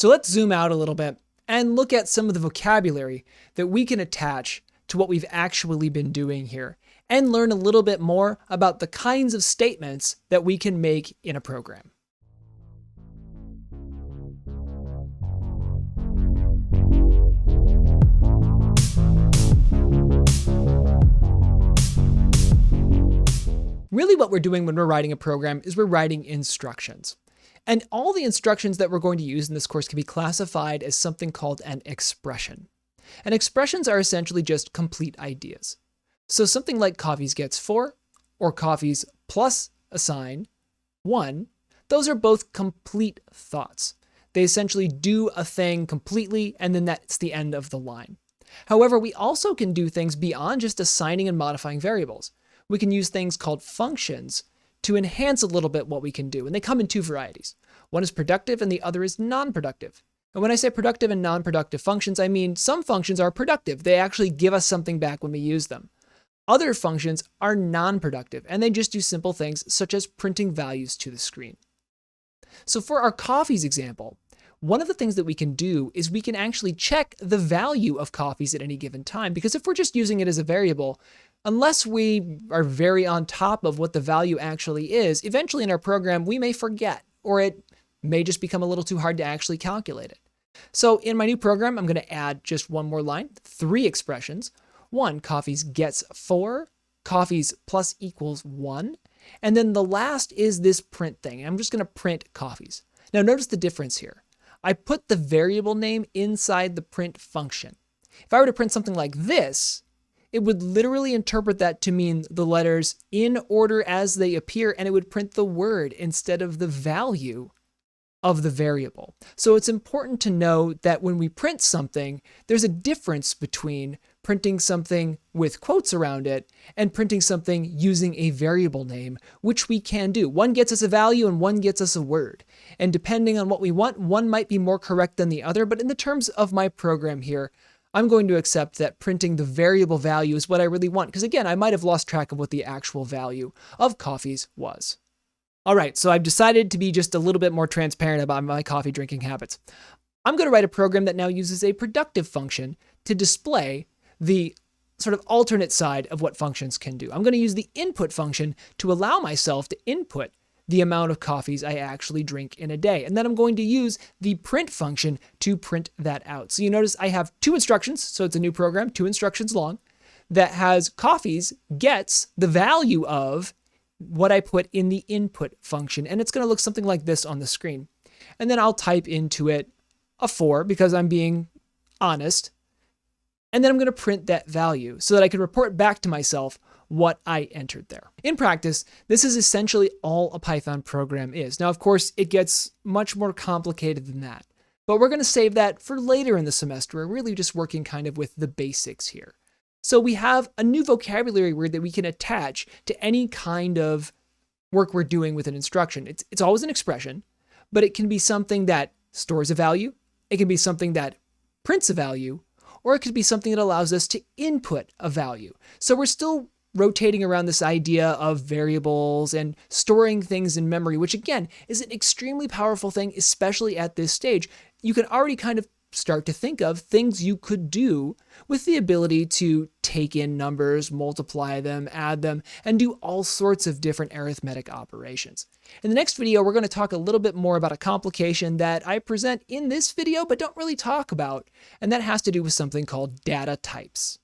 So let's zoom out a little bit and look at some of the vocabulary that we can attach to what we've actually been doing here and learn a little bit more about the kinds of statements that we can make in a program. Really what we're doing when we're writing a program is we're writing instructions. And all the instructions that we're going to use in this course can be classified as something called an expression. And expressions are essentially just complete ideas. So something like coffees gets 4 or coffees plus a sign 1, those are both complete thoughts. They essentially do a thing completely and then that's the end of the line. However, we also can do things beyond just assigning and modifying variables. We can use things called functions to enhance a little bit what we can do. And they come in two varieties. One is productive and the other is non-productive. And when I say productive and non-productive functions, I mean some functions are productive. They actually give us something back when we use them. Other functions are non-productive and they just do simple things such as printing values to the screen. So for our coffees example, one of the things that we can do is we can actually check the value of coffees at any given time. Because if we're just using it as a variable, unless we are very on top of what the value actually is, eventually in our program, we may forget, or it may just become a little too hard to actually calculate it. So in my new program, I'm going to add just one more line, 3 expressions. 1, coffees gets 4, coffees plus equals 1. And then the last is this print thing. I'm just going to print coffees. Now notice the difference here. I put the variable name inside the print function. If I were to print something like this, it would literally interpret that to mean the letters in order as they appear, and it would print the word instead of the value of the variable. So it's important to know that when we print something, there's a difference between printing something with quotes around it and printing something using a variable name, which we can do. One gets us a value and one gets us a word. And depending on what we want, one might be more correct than the other, but in the terms of my program here, I'm going to accept that printing the variable value is what I really want, because again, I might have lost track of what the actual value of coffees was. All right, so I've decided to be just a little bit more transparent about my coffee drinking habits. I'm going to write a program that now uses a productive function to display the sort of alternate side of what functions can do. I'm going to use the input function to allow myself to input the amount of coffees I actually drink in a day. And then I'm going to use the print function to print that out. So you notice I have 2 instructions, so it's a new program, 2 instructions long, that has coffees gets the value of what I put in the input function. And it's going to look something like this on the screen. And then I'll type into it a 4 because I'm being honest. And then I'm going to print that value so that I can report back to myself what I entered there. In practice, this is essentially all a Python program is. Now, of course, it gets much more complicated than that, but we're going to save that for later in the semester. We're really just working kind of with the basics here. So we have a new vocabulary word that we can attach to any kind of work we're doing with an instruction. It's always an expression, but it can be something that stores a value. It can be something that prints a value, or it could be something that allows us to input a value. So we're still rotating around this idea of variables and storing things in memory, which again is an extremely powerful thing, especially at this stage. You can already kind of start to think of things you could do with the ability to take in numbers, multiply them, add them, and do all sorts of different arithmetic operations. In the next video, we're going to talk a little bit more about a complication that I present in this video but don't really talk about, and that has to do with something called data types.